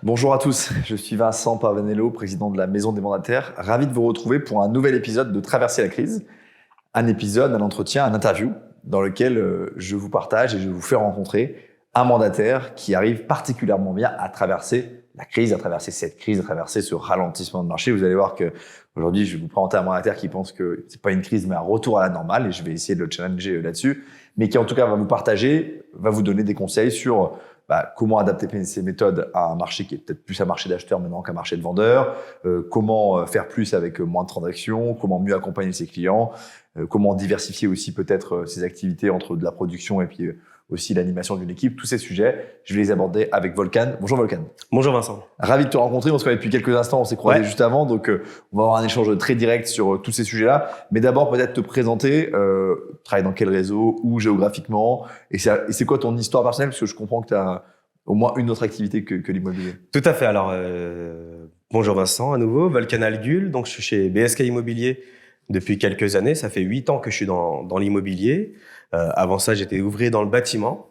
Bonjour à tous, je suis Vincent Pavanello, président de la Maison des Mandataires. Ravi de vous retrouver pour un nouvel épisode de Traverser la crise. Un épisode, un entretien, un interview dans lequel je vous partage et je vous fais rencontrer un mandataire qui arrive particulièrement bien à traverser la crise, à traverser cette crise, à traverser ce ralentissement de marché. Vous allez voir que aujourd'hui, je vais vous présenter un mandataire qui pense que c'est pas une crise, mais un retour à la normale, et je vais essayer de le challenger là-dessus, mais qui en tout cas va vous partager, va vous donner des conseils sur comment adapter ces méthodes à un marché qui est peut-être plus un marché d'acheteurs maintenant qu'un marché de vendeurs, comment faire plus avec moins de transactions, comment mieux accompagner ses clients, comment diversifier aussi peut-être ses activités entre de la production et puis aussi l'animation d'une équipe. Tous ces sujets, je vais les aborder avec Volkan. Bonjour Volkan. Bonjour Vincent. Ravi de te rencontrer. On se connaît depuis quelques instants, on s'est croisés juste avant, donc on va avoir un échange très direct sur tous ces sujets-là. Mais d'abord, peut-être te présenter, tu travailles dans quel réseau, où géographiquement, et c'est quoi ton histoire personnelle, parce que je comprends que tu as au moins une autre activité que l'immobilier. Tout à fait. Alors, bonjour Vincent à nouveau, Volkan Algul. Donc, je suis chez BSK Immobilier depuis quelques années. Ça fait 8 ans que je suis dans l'immobilier. Avant ça, j'étais ouvrier dans le bâtiment.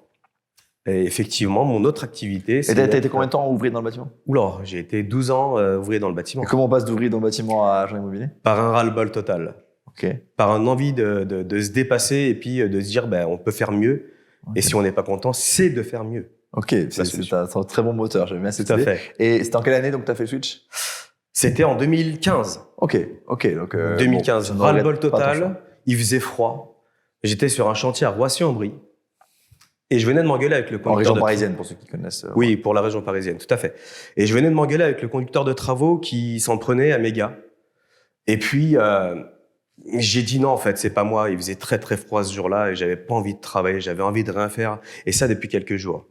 Et effectivement, mon autre activité... Et t'as été combien de temps ouvrier dans le bâtiment? Oula, j'ai été 12 ans ouvrier dans le bâtiment. Et comment on passe d'ouvrier dans le bâtiment à agent immobilier? Par un ras-le-bol total. Ok. Par une envie de se dépasser et puis de se dire, on peut faire mieux. Okay. Et si on n'est pas content, c'est de faire mieux. Ok, c'est un très bon moteur, j'aime bien cette idée. Tout à fait. Et c'était en quelle année donc tu as fait le switch? C'était en 2015. Ok. Donc 2015, ras-le-bol total, il faisait froid. J'étais sur un chantier à Roissy-en-Brie et je venais de m'engueuler avec le conducteur. En région parisienne, pour ceux qui connaissent. Oui, pour la région parisienne, tout à fait. Et je venais de m'engueuler avec le conducteur de travaux qui s'en prenait à mes gars. Et puis, j'ai dit non, en fait, c'est pas moi. Il faisait très, très froid ce jour-là et j'avais pas envie de travailler, j'avais envie de rien faire. Et ça, depuis quelques jours.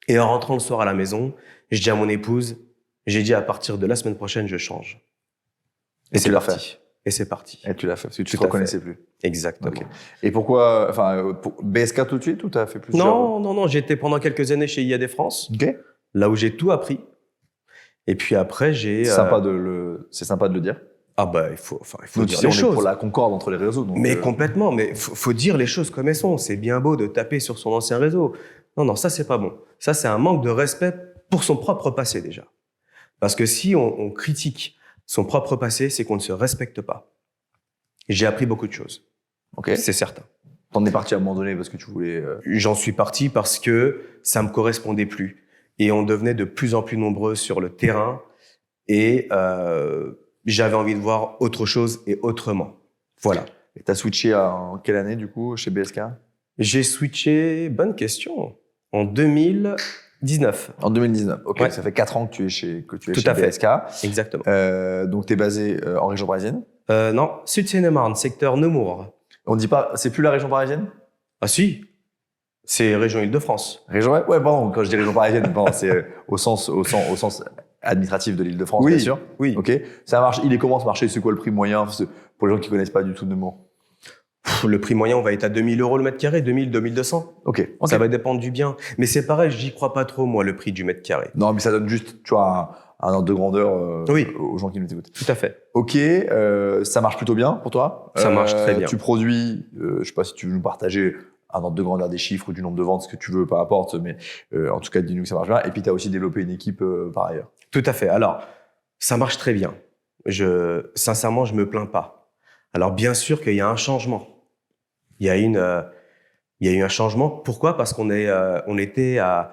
Et en rentrant le soir à la maison, je dis à mon épouse, j'ai dit à partir de la semaine prochaine, je change. Et c'est parti. Et c'est parti. Et tu l'as fait, parce que tu ne te reconnaissais plus. Exactement. Okay. Et pourquoi, pour BSK tout de suite ou tu as fait plusieurs? Non, j'étais pendant quelques années chez IAD France, là où j'ai tout appris. Et puis après, j'ai... C'est sympa de le dire. Ah il faut dire les choses. Pour la concorde entre les réseaux. Donc mais complètement, mais faut dire les choses comme elles sont. C'est bien beau de taper sur son ancien réseau. Non, ça c'est pas bon. Ça c'est un manque de respect pour son propre passé déjà. Parce que si on critique son propre passé, c'est qu'on ne se respecte pas. J'ai appris beaucoup de choses. Ok. C'est certain. T'en es parti à un moment donné parce que tu voulais... J'en suis parti parce que ça me correspondait plus. Et on devenait de plus en plus nombreux sur le terrain. Et j'avais envie de voir autre chose et autrement. Voilà. Et t'as switché en quelle année du coup chez BSK? J'ai switché, bonne question, en 2019. En 2019, ok. Ouais. Ça fait 4 ans que tu es chez BSK. Exactement. Donc tu es basé en région parisienne? Non, Sud-Seine-et-Marne, secteur Nemours. On dit pas, c'est plus la région parisienne? Ah si, c'est région Île-de-France. Région, ouais, pardon, quand je dis région parisienne, c'est au sens administratif de l'Île-de-France, oui, bien sûr. Oui. Ok. Ça marche. Il est comment ce marché? C'est quoi le prix moyen pour les gens qui connaissent pas du tout Nemours? Le prix moyen, on va être à 2000 € le mètre carré, 2000, 2200. Ok. Ça va dépendre du bien. Mais c'est pareil, j'y crois pas trop, moi, le prix du mètre carré. Non, mais ça donne juste, tu vois, un ordre de grandeur aux gens qui nous écoutent. Tout à fait. Ok, ça marche plutôt bien pour toi? Ça marche très bien. Tu produis, je sais pas si tu veux nous partager un ordre de grandeur des chiffres ou du nombre de ventes, ce que tu veux, peu importe, mais en tout cas, dis-nous que ça marche bien. Et puis, tu as aussi développé une équipe par ailleurs. Tout à fait. Alors, ça marche très bien. Sincèrement, je me plains pas. Alors, bien sûr qu'il y a un changement. Il y a eu un changement. Pourquoi? Parce qu'on était à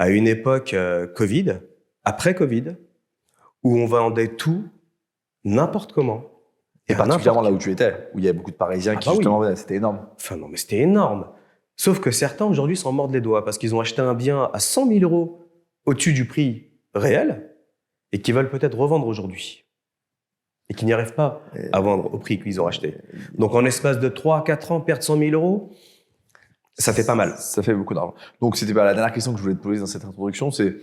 une époque Covid, après Covid, où on vendait tout, n'importe comment. Et particulièrement là où tu étais, où il y avait beaucoup de Parisiens qui justement venaient, c'était énorme. Enfin non, mais c'était énorme. Sauf que certains aujourd'hui s'en mordent les doigts parce qu'ils ont acheté un bien à 100 000 € au-dessus du prix réel et qui veulent peut-être revendre aujourd'hui. Et qui n'y arrivent pas à vendre au prix qu'ils ont acheté. Donc, en espace de 3 à 4 ans, perdre 100 000 €, ça fait pas mal. Ça fait beaucoup d'argent. Donc, c'était la dernière question que je voulais te poser dans cette introduction, c'est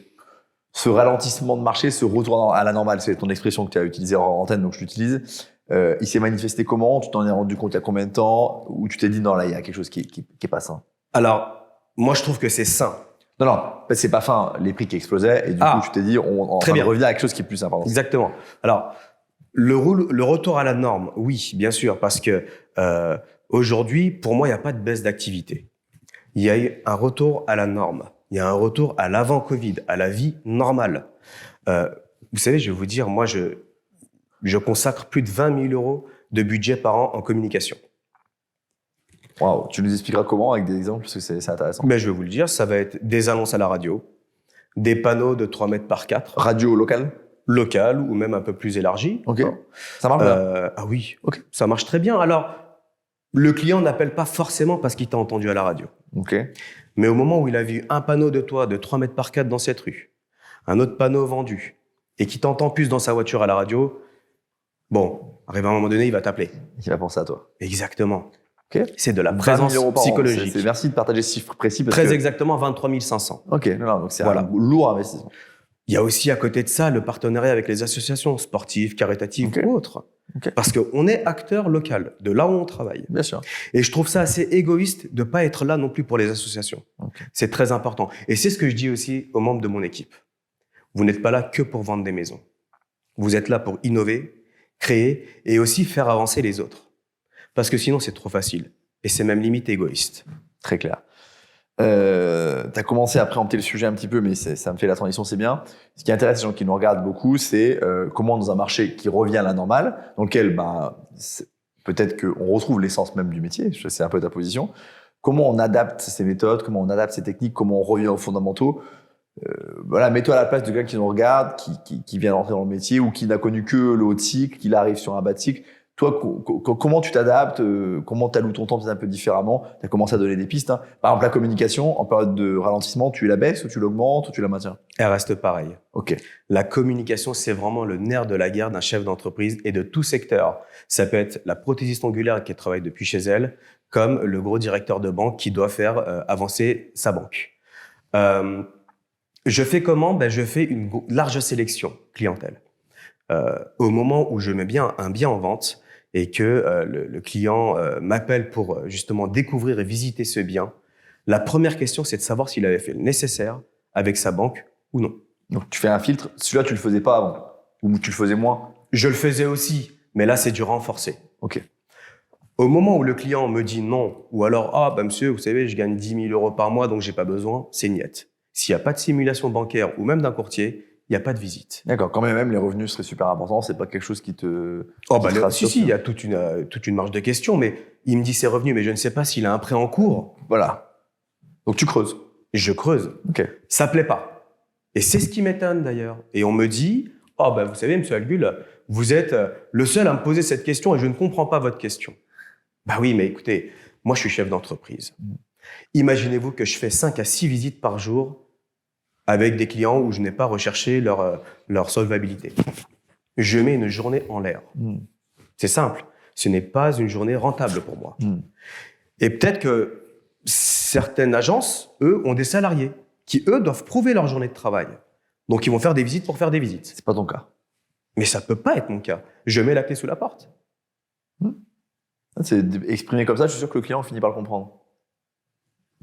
ce ralentissement de marché, ce retour à la normale, c'est ton expression que tu as utilisée en antenne, donc je l'utilise. Il s'est manifesté comment? Tu t'en es rendu compte il y a combien de temps? Ou tu t'es dit, non, là, il y a quelque chose qui est pas sain? Alors, moi, je trouve que c'est sain. Non, c'est pas fin, les prix qui explosaient, et du coup, tu t'es dit, on revient à quelque chose qui est plus sain, pardon. Exactement. Alors, le retour à la norme, oui, bien sûr, parce que aujourd'hui, pour moi, il n'y a pas de baisse d'activité. Il y a eu un retour à la norme. Il y a un retour à l'avant-Covid, à la vie normale. Vous savez, je vais vous dire, moi, je consacre plus de 20 000 euros de budget par an en communication. Waouh, tu nous expliqueras comment avec des exemples parce que c'est intéressant. Mais je vais vous le dire, ça va être des annonces à la radio, des panneaux de 3 mètres par 4. Radio locale. Local ou même un peu plus élargi. Ok. Ça marche bien. Ah oui, Ok. Ça marche très bien. Alors, le client n'appelle pas forcément parce qu'il t'a entendu à la radio. Ok. Mais au moment où il a vu un panneau de toit de 3 mètres par 4 dans cette rue, un autre panneau vendu, et qui t'entend plus dans sa voiture à la radio, bon, arrivé à un moment donné, il va t'appeler. Il va penser à toi. Exactement. Ok. C'est de la présence 20 000 € par an. psychologique. Merci de partager ce chiffre précis. Parce Très que... exactement, 23 500. Ok, non, donc c'est Voilà. un lourd investissement. Il y a aussi à côté de ça le partenariat avec les associations sportives, caritatives Ok. ou autres. Ok. Parce qu'on est acteur local de là où on travaille. Bien sûr. Et je trouve ça assez égoïste de ne pas être là non plus pour les associations. Ok. C'est très important. Et c'est ce que je dis aussi aux membres de mon équipe. Vous n'êtes pas là que pour vendre des maisons. Vous êtes là pour innover, créer et aussi faire avancer les autres. Parce que sinon, c'est trop facile. Et c'est même limite égoïste. Très clair. Tu as commencé à préempter le sujet un petit peu, mais ça me fait la transition, c'est bien. Ce qui intéresse les gens qui nous regardent beaucoup, c'est comment dans un marché qui revient à la normale, dans lequel peut-être qu'on retrouve l'essence même du métier, c'est un peu ta position, comment on adapte ces méthodes, comment on adapte ces techniques, comment on revient aux fondamentaux. Voilà, mets-toi à la place de quelqu'un qui nous regarde, qui vient d'entrer dans le métier ou qui n'a connu que le haut de cycle, qui arrive sur un bas de cycle. Toi, comment tu t'adaptes, comment tu alloues ton temps peut-être un peu différemment. Tu as commencé à donner des pistes. Hein. Par exemple, la communication, en période de ralentissement, tu la baisses ou tu l'augmentes ou tu la maintiens? Elle reste pareille. Ok. La communication, c'est vraiment le nerf de la guerre d'un chef d'entreprise et de tout secteur. Ça peut être la prothésiste ongulaire qui travaille depuis chez elle, comme le gros directeur de banque qui doit faire avancer sa banque. Je fais comment? Je fais une large sélection clientèle. Au moment où je mets un bien en vente et que le client m'appelle pour justement découvrir et visiter ce bien, la première question, c'est de savoir s'il avait fait le nécessaire avec sa banque ou non. Donc, tu fais un filtre. Celui-là, tu le faisais pas avant ou tu le faisais moins? Je le faisais aussi, mais là, c'est du renforcé. Ok. Au moment où le client me dit non, ou alors, monsieur, vous savez, je gagne 10 000 € par mois, donc j'ai pas besoin, c'est niet. S'il n'y a pas de simulation bancaire ou même d'un courtier, il n'y a pas de visite. D'accord. Quand même, les revenus seraient super importants. C'est pas quelque chose qui te. Si, il y a toute une marge de questions, mais il me dit ses revenus, mais je ne sais pas s'il a un prêt en cours. Voilà. Donc tu creuses. Je creuse. Ok. Ça plaît pas. Et c'est ce qui m'étonne d'ailleurs. Et on me dit, vous savez, monsieur Algul, vous êtes le seul à me poser cette question et je ne comprends pas votre question. Oui, mais écoutez, moi je suis chef d'entreprise. Imaginez-vous que je fais 5 à 6 visites par jour avec des clients où je n'ai pas recherché leur solvabilité. Je mets une journée en l'air. C'est simple. Ce n'est pas une journée rentable pour moi. Et peut-être que certaines agences, eux, ont des salariés qui, eux, doivent prouver leur journée de travail. Donc, ils vont faire des visites pour faire des visites. C'est pas ton cas. Mais ça peut pas être mon cas. Je mets la clé sous la porte. C'est exprimé comme ça, je suis sûr que le client finit par le comprendre.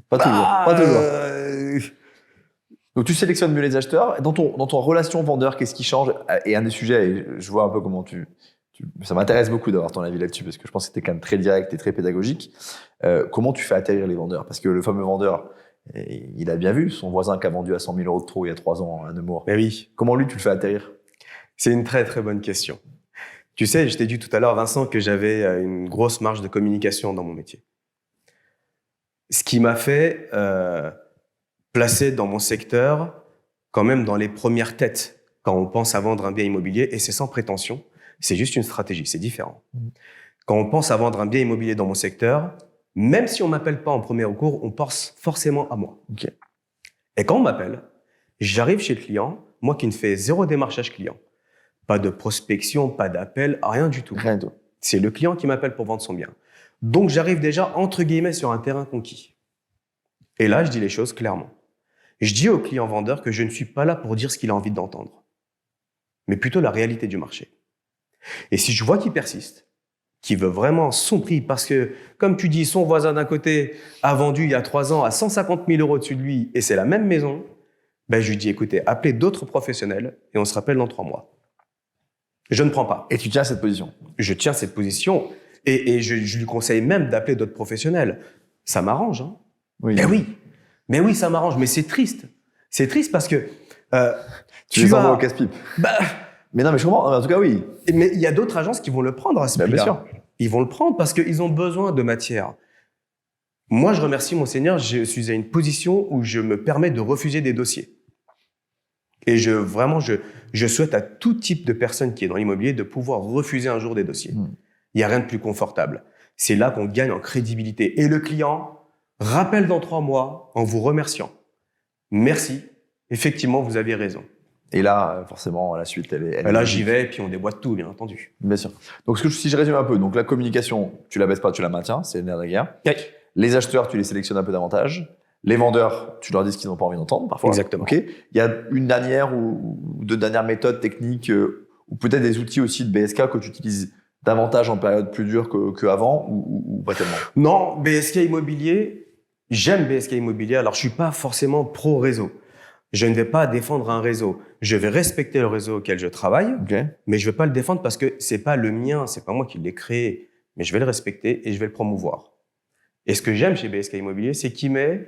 Pas toujours. Pas toujours. Donc, tu sélectionnes mieux les acheteurs. Dans ton relation vendeur, qu'est-ce qui change? Et un des sujets, et je vois un peu comment ça m'intéresse beaucoup d'avoir ton avis là-dessus parce que je pense que tu es quand même très direct et très pédagogique. Comment tu fais atterrir les vendeurs? Parce que le fameux vendeur, il a bien vu son voisin qui a vendu à 100 000 € de trop il y a 3 ans à Nemours. Mais oui. Comment lui, tu le fais atterrir? C'est une très, très bonne question. Tu sais, je t'ai dit tout à l'heure, Vincent, que j'avais une grosse marge de communication dans mon métier. Ce qui m'a fait placer dans mon secteur quand même dans les premières têtes quand on pense à vendre un bien immobilier, et c'est sans prétention, c'est juste une stratégie, c'est différent. Quand on pense à vendre un bien immobilier dans mon secteur, même si on ne m'appelle pas en premier recours, on pense forcément à moi. Okay. Et quand on m'appelle, j'arrive chez le client, moi qui ne fais 0 démarchage client. Pas de prospection, pas d'appel, rien du tout. Rien du tout. C'est le client qui m'appelle pour vendre son bien. Donc, j'arrive déjà, entre guillemets, sur un terrain conquis. Et là, je dis les choses clairement. Je dis au client vendeur que je ne suis pas là pour dire ce qu'il a envie d'entendre, mais plutôt la réalité du marché. Et si je vois qu'il persiste, qu'il veut vraiment son prix, parce que, comme tu dis, son voisin d'un côté a vendu il y a 3 ans à 150 000 € au-dessus de lui, et c'est la même maison, je lui dis, écoutez, appelez d'autres professionnels, et on se rappelle dans 3 mois. Je ne prends pas. Et tu tiens cette position? Je tiens cette position, et je lui conseille même d'appeler d'autres professionnels. Ça m'arrange, hein? Oui. Mais oui, ça m'arrange, mais c'est triste. C'est triste parce que Tu les envoies au casse-pipe. Bah, Mais non, mais je comprends. En tout cas, oui. mais il y a d'autres agences qui vont le prendre à ce prix-là. Bien sûr. Ils vont le prendre parce qu'ils ont besoin de matière. Moi, je remercie mon Seigneur, je suis à une position où je me permets de refuser des dossiers. Et je souhaite à tout type de personne qui est dans l'immobilier de pouvoir refuser un jour des dossiers. Il n'y a rien de plus confortable. C'est là qu'on gagne en crédibilité. Et le client rappelle dans 3 mois en vous remerciant. Merci, effectivement, vous aviez raison. Et là, forcément, la suite, elle est. Et là, j'y vais et puis on déboîte tout, bien entendu. Bien sûr. Donc, si je résume un peu, donc la communication, tu la baisses pas, tu la maintiens, c'est le nerf de la guerre. Oui. Les acheteurs, tu les sélectionnes un peu davantage. Les vendeurs, tu leur dis ce qu'ils n'ont pas envie d'entendre, parfois. Exactement. Ok. Il y a une dernière ou 2 dernières méthodes techniques, ou peut-être des outils aussi de BSK que tu utilises davantage en période plus dure qu'avant, ou pas tellement? Non, BSK Immobilier, j'aime BSK Immobilier. Alors, je suis pas forcément pro-réseau. Je ne vais pas défendre un réseau. Je vais respecter le réseau auquel je travaille, mais je ne vais pas le défendre parce que c'est pas le mien, c'est pas moi qui l'ai créé. Mais je vais le respecter et je vais le promouvoir. Et ce que j'aime chez BSK Immobilier, c'est qu'il met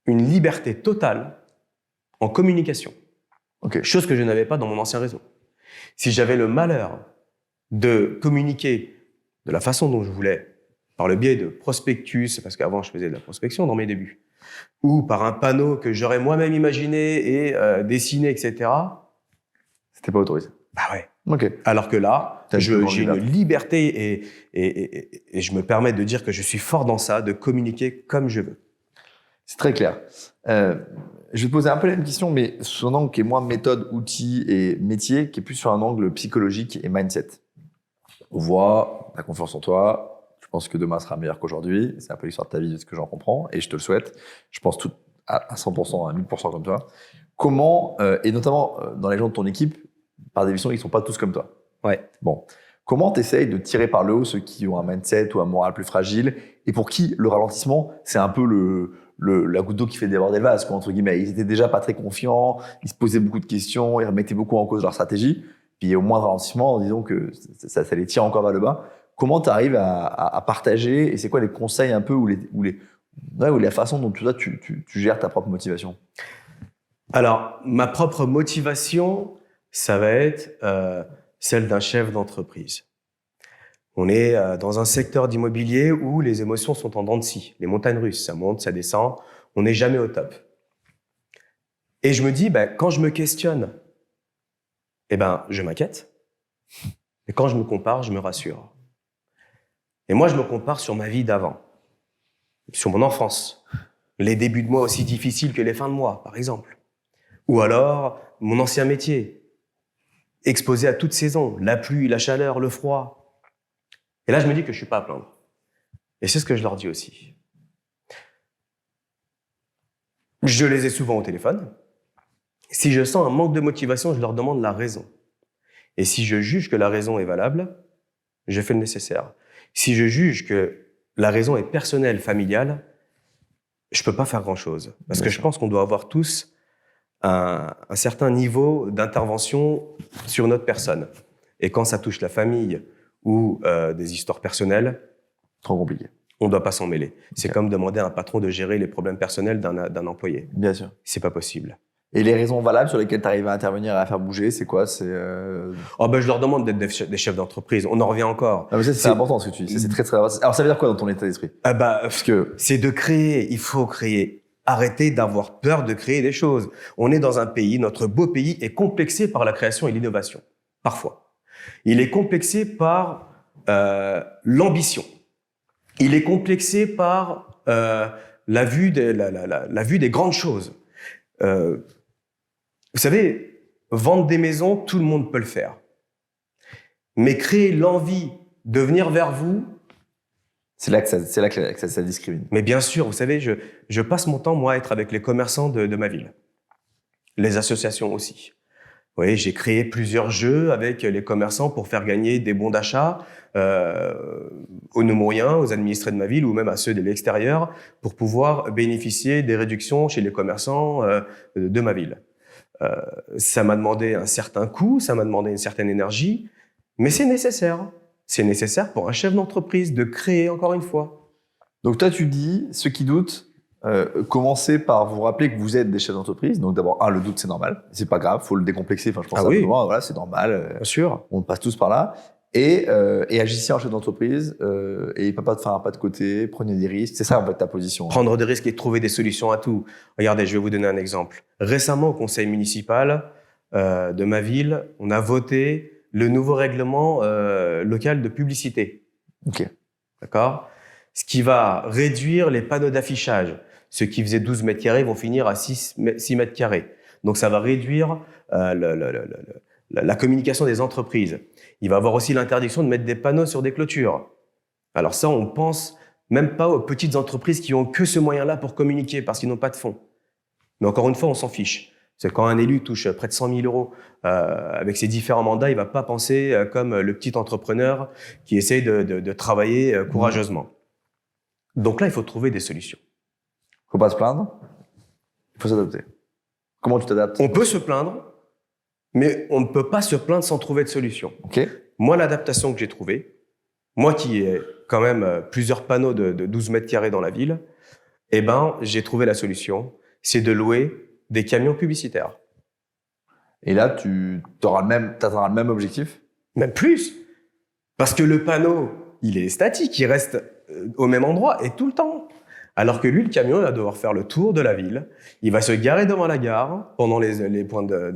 une liberté totale en communication. Chose que je n'avais pas dans mon ancien réseau. Si j'avais le malheur de communiquer de la façon dont je voulais, par le biais de prospectus, parce qu'avant je faisais de la prospection dans mes débuts, ou par un panneau que j'aurais moi-même imaginé et dessiné, etc. C'était pas autorisé. Bah ouais. Ok. Alors que là, j'ai une liberté et je me permets de dire que je suis fort dans ça, de communiquer comme je veux. C'est très clair. Je vais te poser un peu la même question, mais sous un angle qui est moins méthode, outils et métier, qui est plus sur un angle psychologique et mindset. On voit la confiance en toi. Je pense que demain sera meilleur qu'aujourd'hui. C'est un peu l'histoire de ta vie, de ce que j'en comprends, et je te le souhaite. Je pense tout à 100%, à 1000% comme toi. Comment, et notamment dans les gens de ton équipe, par définition, ils ne sont pas tous comme toi. Ouais. Bon. Comment tu essayes de tirer par le haut ceux qui ont un mindset ou un moral plus fragile et pour qui le ralentissement, c'est un peu la goutte d'eau qui fait déborder le vase, quoi, entre guillemets. Ils étaient déjà pas très confiants, ils se posaient beaucoup de questions, ils remettaient beaucoup en cause leur stratégie. Puis au moindre ralentissement, disons que ça les tire encore vers le bas. Comment tu arrives à partager et c'est quoi les conseils un peu ou la façon dont toi, tu gères ta propre motivation? Alors, ma propre motivation, ça va être celle d'un chef d'entreprise. On est dans un secteur d'immobilier où les émotions sont en dents de scie, les montagnes russes, ça monte, ça descend, on n'est jamais au top. Et je me dis, quand je me questionne, je m'inquiète. Et quand je me compare, je me rassure. Et moi, je me compare sur ma vie d'avant, sur mon enfance, les débuts de mois aussi difficiles que les fins de mois, par exemple. Ou alors, mon ancien métier, exposé à toutes saisons, la pluie, la chaleur, le froid. Et là, je me dis que je suis pas à plaindre. Et c'est ce que je leur dis aussi. Je les ai souvent au téléphone. Si je sens un manque de motivation, je leur demande la raison. Et si je juge que la raison est valable, je fais le nécessaire. Si je juge que la raison est personnelle, familiale, je peux pas faire grand-chose. Parce que je pense qu'on doit avoir tous un certain niveau d'intervention sur notre personne. Et quand ça touche la famille ou des histoires personnelles, trop compliqué. On ne doit pas s'en mêler. C'est comme demander à un patron de gérer les problèmes personnels d'un employé. Bien sûr. C'est pas possible. Et les raisons valables sur lesquelles tu arrives à intervenir et à faire bouger, c'est quoi? Je leur demande d'être des chefs d'entreprise. On en revient encore. Ah, mais c'est important ce que tu dis. C'est très, très... Alors, ça veut dire quoi dans ton état d'esprit? Parce que c'est de créer. Il faut créer. Arrêtez d'avoir peur de créer des choses. On est dans un pays, notre beau pays est complexé par la création et l'innovation. Parfois. Il est complexé par l'ambition. Il est complexé par la vue des grandes choses. Vous savez, vendre des maisons, tout le monde peut le faire. Mais créer l'envie de venir vers vous, c'est là que ça discrimine. Mais bien sûr, vous savez, je passe mon temps, moi, à être avec les commerçants de ma ville. Les associations aussi. Oui, j'ai créé plusieurs jeux avec les commerçants pour faire gagner des bons d'achat aux Nemouriens, aux administrés de ma ville ou même à ceux de l'extérieur pour pouvoir bénéficier des réductions chez les commerçants de ma ville. Ça m'a demandé un certain coût, ça m'a demandé une certaine énergie, mais c'est nécessaire. C'est nécessaire pour un chef d'entreprise de créer encore une fois. Donc toi, tu dis, ceux qui doutent, commencez par vous rappeler que vous êtes des chefs d'entreprise. Donc d'abord, le doute, c'est normal. C'est pas grave, faut le décomplexer. Enfin, je pense voilà, c'est normal. Bien sûr. On passe tous par là. Et agissez en chef d'entreprise et pas de faire un pas de côté, prenez des risques. C'est ça en fait ta position. Prendre des risques et trouver des solutions à tout. Regardez, je vais vous donner un exemple. Récemment, au conseil municipal de ma ville, on a voté le nouveau règlement local de publicité. Ok. D'accord ? Ce qui va réduire les panneaux d'affichage. Ceux qui faisaient 12 mètres carrés vont finir à 6 mètres carrés. Donc, ça va réduire la communication des entreprises. Il va y avoir aussi l'interdiction de mettre des panneaux sur des clôtures. Alors ça, on pense même pas aux petites entreprises qui ont que ce moyen-là pour communiquer parce qu'ils n'ont pas de fonds. Mais encore une fois, on s'en fiche. C'est quand un élu touche près de 100 000 euros avec ses différents mandats, il va pas penser comme le petit entrepreneur qui essaye de travailler courageusement. Donc là, il faut trouver des solutions. Faut pas se plaindre, il faut s'adapter. Comment tu t'adaptes? On peut se plaindre, mais on ne peut pas se plaindre sans trouver de solution. Ok. Moi, l'adaptation que j'ai trouvée, moi qui ai quand même plusieurs panneaux de 12 mètres carrés dans la ville, eh ben, j'ai trouvé la solution, c'est de louer des camions publicitaires. Et là, tu auras le même objectif? Même plus. Parce que le panneau, il est statique, il reste au même endroit et tout le temps. Alors que lui, le camion, il va devoir faire le tour de la ville. Il va se garer devant la gare pendant les points de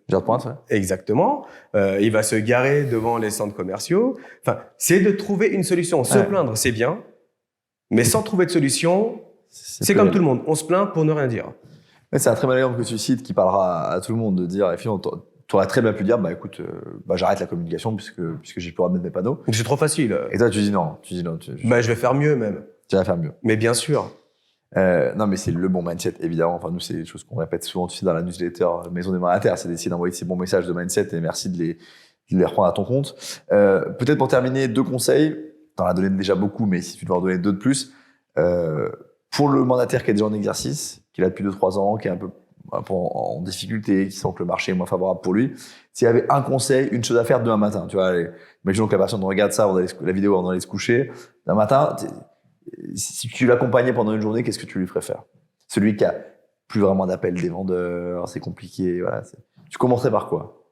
Gare de pointe, ouais. Exactement. Il va se garer devant les centres commerciaux. Enfin, c'est de trouver une solution. Se plaindre, c'est bien. Mais sans trouver de solution, c'est comme tout le monde. On se plaint pour ne rien dire. Mais c'est un très bon exemple que tu cites qui parlera à tout le monde de dire, et finalement, tu aurais très bien pu dire, bah écoute, j'arrête la communication puisque j'ai plus le droit de mettre mes panneaux. C'est trop facile. Et toi, tu dis non. Je vais faire mieux même. Tu vas faire mieux. Mais bien sûr. Non, mais c'est le bon mindset, évidemment. Enfin, nous, c'est des choses qu'on répète souvent, tu sais, dans la newsletter Maison des Mandataires, c'est d'essayer d'envoyer ces bons messages de mindset et merci de les reprendre à ton compte. Peut-être pour terminer, 2 conseils. T'en as donné déjà beaucoup, mais si tu dois en donner 2 de plus. Pour le mandataire qui est déjà en exercice, qui est là depuis 2-3 ans, qui est un peu en difficulté, qui sent que le marché est moins favorable pour lui, s'il y avait un conseil, une chose à faire demain matin, tu vois, imaginons que la personne regarde ça, la vidéo avant d'aller se coucher, demain matin, si tu l'accompagnais pendant une journée, qu'est-ce que tu lui ferais faire? Celui qui a plus vraiment d'appels des vendeurs, c'est compliqué, voilà. Tu commencerais par quoi?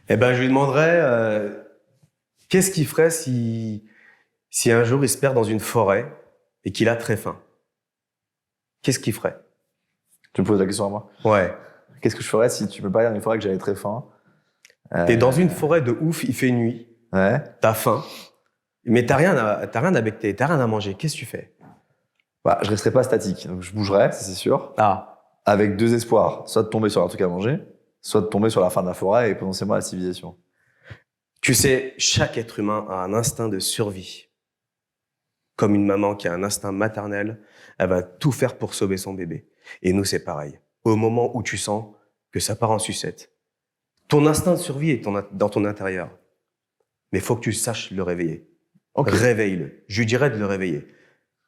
Eh ben, je lui demanderais qu'est-ce qu'il ferait si un jour il se perd dans une forêt et qu'il a très faim. Qu'est-ce qu'il ferait? Tu me poses la question à moi? Ouais. Qu'est-ce que je ferais si tu me parlais dans une forêt que j'avais très faim? T'es dans une forêt de ouf, il fait nuit. Ouais. T'as faim. Mais t'as rien à becter, t'as rien à manger. Qu'est-ce que tu fais? Je resterais pas statique. Donc, je bougerais, ça, c'est sûr. Avec 2 espoirs. Soit de tomber sur un truc à manger, soit de tomber sur la fin de la forêt et potentiellement la civilisation. Tu sais, chaque être humain a un instinct de survie. Comme une maman qui a un instinct maternel, elle va tout faire pour sauver son bébé. Et nous, c'est pareil. Au moment où tu sens que ça part en sucette, ton instinct de survie est dans ton intérieur. Mais il faut que tu saches le réveiller. Okay. Réveille-le. Je lui dirais de le réveiller.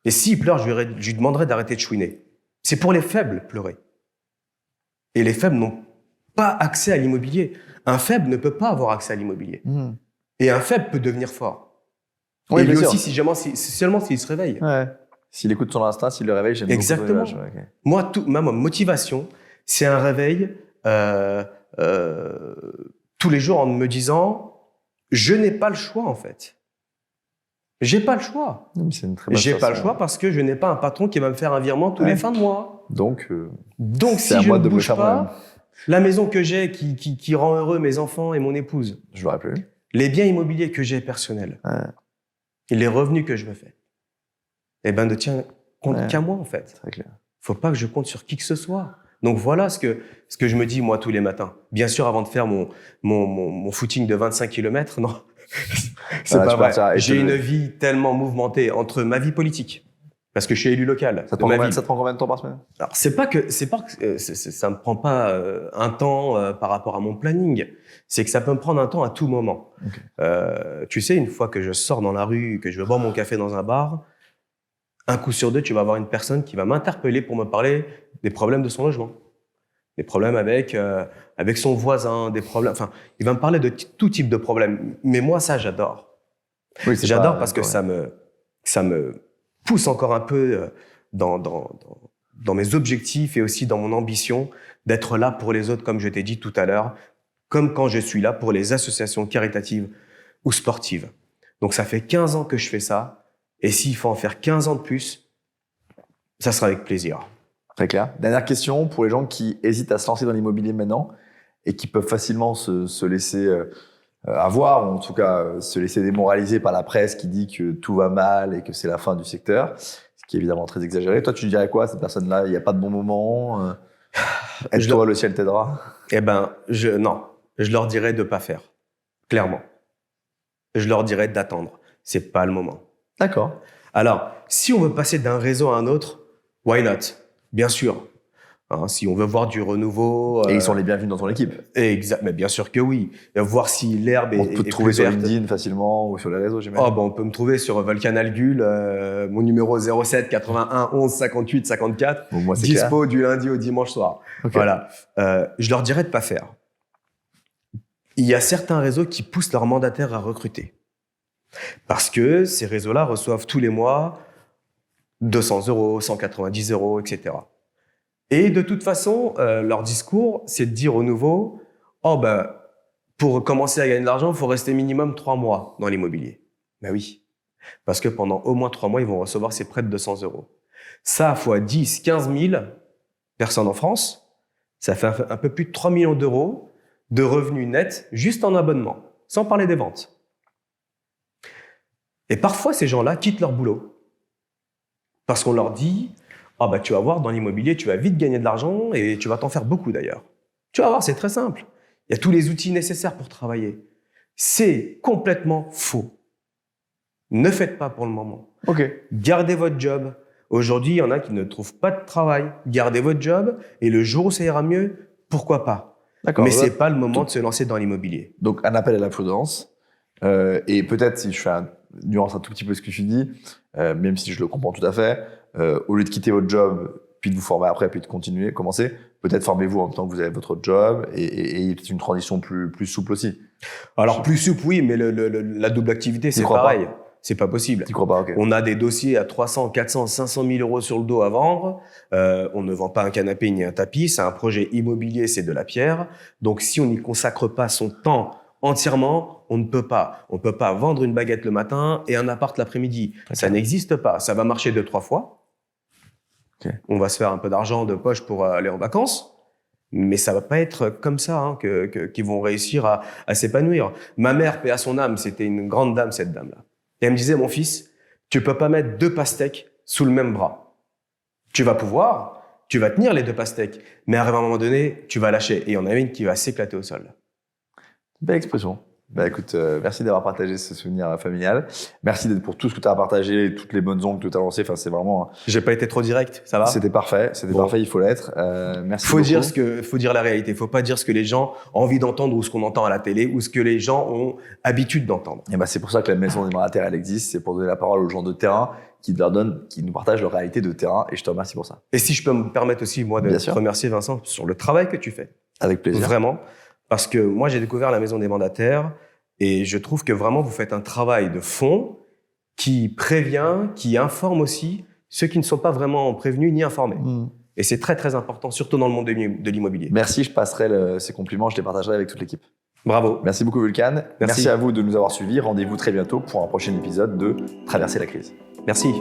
Et s'il pleure, je lui demanderais d'arrêter de chouiner. C'est pour les faibles, pleurer. Et les faibles n'ont pas accès à l'immobilier. Un faible ne peut pas avoir accès à l'immobilier. Et un faible peut devenir fort. Oui, et lui aussi, seulement s'il se réveille. Ouais. S'il écoute son instinct, s'il le réveille, j'aime beaucoup. Exactement. Okay. Moi, ma motivation, c'est un réveil tous les jours en me disant je n'ai pas le choix, en fait. J'ai pas le choix. C'est une très bonne J'ai pas le choix parce que je n'ai pas un patron qui va me faire un virement tous les fins de mois. Donc si je ne bouge pas, la maison que j'ai qui rend heureux mes enfants et mon épouse, je l'aurais plus. Les biens immobiliers que j'ai personnels, et les revenus que je me fais, eh ben, ne tient compte qu'à moi, en fait. Très clair. Faut pas que je compte sur qui que ce soit. Donc voilà ce que je me dis, moi, tous les matins. Bien sûr, avant de faire mon footing de 25 km, non. C'est pas vrai. J'ai une vie tellement mouvementée entre ma vie politique, parce que je suis élu local. Ça te prend combien de temps par semaine? Alors, ça me prend pas un temps par rapport à mon planning. C'est que ça peut me prendre un temps à tout moment. Okay. Tu sais, une fois que je sors dans la rue, que je vais boire mon café dans un bar, un coup sur 2, tu vas avoir une personne qui va m'interpeller pour me parler des problèmes de son logement, des problèmes avec son voisin, des problèmes. Enfin, il va me parler de tout type de problèmes. Mais moi, ça, j'adore. Oui, j'adore parce que ça me pousse encore un peu dans mes objectifs et aussi dans mon ambition d'être là pour les autres, comme je t'ai dit tout à l'heure, comme quand je suis là pour les associations caritatives ou sportives. Donc ça fait 15 ans que je fais ça, et s'il faut en faire 15 ans de plus, ça sera avec plaisir. Très clair. Dernière question pour les gens qui hésitent à se lancer dans l'immobilier maintenant et qui peuvent facilement se laisser avoir, ou en tout cas se laisser démoraliser par la presse qui dit que tout va mal et que c'est la fin du secteur, ce qui est évidemment très exagéré. Toi, tu dirais quoi à cette personne-là? Il n'y a pas de bon moment, aide-toi, le ciel t'aidera. Eh ben, non, je leur dirais de pas faire, clairement. Je leur dirais d'attendre. C'est pas le moment. D'accord. Alors, si on veut passer d'un réseau à un autre, why not? Bien sûr. Hein, si on veut voir du renouveau... Et ils sont les bienvenus dans ton équipe. Exact, mais bien sûr que oui. Voir si l'herbe est On peut te trouver sur LinkedIn facilement ou sur les réseaux, j'imagine. Oh, ben, on peut me trouver sur Volcan Algul, mon numéro 07 81 11 58 54, Bon, moi, c'est dispo clair. du lundi au dimanche soir. Okay. Voilà. Je leur dirais de pas faire. Il y a certains réseaux qui poussent leurs mandataires à recruter. Parce que ces réseaux-là reçoivent tous les mois 200 €, 190 €, etc. Et de toute façon, leur discours, c'est de dire au nouveau, oh ben, pour commencer à gagner de l'argent, il faut rester minimum 3 mois dans l'immobilier. Ben oui. Parce que pendant au moins 3 mois, ils vont recevoir ces prêts de 200 €. Ça, fois 10, 15 000 personnes en France, ça fait un peu plus de 3 millions d'euros de revenus nets juste en abonnement, sans parler des ventes. Et parfois, ces gens-là quittent leur boulot. Parce qu'on leur dit, ah bah tu vas voir, dans l'immobilier, tu vas vite gagner de l'argent et tu vas t'en faire beaucoup d'ailleurs. Tu vas voir, c'est très simple. Il y a tous les outils nécessaires pour travailler. C'est complètement faux. Ne faites pas pour le moment. Ok. Gardez votre job. Aujourd'hui, il y en a qui ne trouvent pas de travail. Gardez votre job et le jour où ça ira mieux, pourquoi pas. D'accord. Mais c'est pas le moment de se lancer dans l'immobilier. Donc, un appel à la prudence. Et peut-être, si je fais nuance un tout petit peu ce que tu dis, même si je le comprends tout à fait, au lieu de quitter votre job, puis de vous former après, puis de continuer, commencer, peut-être formez-vous en même temps que vous avez votre job et c'est une transition plus souple aussi. Alors, plus souple, oui, mais la double activité, c'est pareil. C'est pas possible. Tu crois pas, ok. On a des dossiers à 300, 400, 500 000 € sur le dos à vendre. On ne vend pas un canapé ni un tapis. C'est un projet immobilier, c'est de la pierre. Donc, si on n'y consacre pas son temps entièrement, on ne peut pas. On peut pas vendre une baguette le matin et un appart l'après-midi. Okay. Ça n'existe pas. Ça va marcher 2-3 fois. Okay. On va se faire un peu d'argent de poche pour aller en vacances. Mais ça va pas être comme ça hein, qu'ils vont réussir à s'épanouir. Ma mère, paix à son âme, c'était une grande dame, cette dame-là. Et elle me disait, mon fils, tu peux pas mettre 2 pastèques sous le même bras. Tu vas pouvoir, tu vas tenir les 2 pastèques, mais à un moment donné, tu vas lâcher. Et il y en a une qui va s'éclater au sol. Belle expression. Bah écoute, merci d'avoir partagé ce souvenir familial. Merci pour tout ce que tu as partagé, toutes les bonnes ondes que tu as lancées. Enfin, c'est vraiment. J'ai pas été trop direct, ça va? C'était parfait, parfait. Il faut l'être. Merci. Faut dire la réalité. Faut pas dire ce que les gens ont envie d'entendre ou ce qu'on entend à la télé ou ce que les gens ont habitude d'entendre. Et c'est pour ça que la maison des mandataires elle existe. C'est pour donner la parole aux gens de terrain qui nous partagent leur réalité de terrain. Et je te remercie pour ça. Et si je peux me permettre aussi moi de te remercier, Vincent, sur le travail que tu fais. Avec plaisir. Vraiment. Parce que moi, j'ai découvert la maison des mandataires et je trouve que vraiment, vous faites un travail de fond qui prévient, qui informe aussi ceux qui ne sont pas vraiment prévenus ni informés. Et c'est très, très important, surtout dans le monde de l'immobilier. Merci, je passerai ces compliments, je les partagerai avec toute l'équipe. Bravo. Merci beaucoup, Vulcan. Merci à vous de nous avoir suivis. Rendez-vous très bientôt pour un prochain épisode de Traverser la crise. Merci.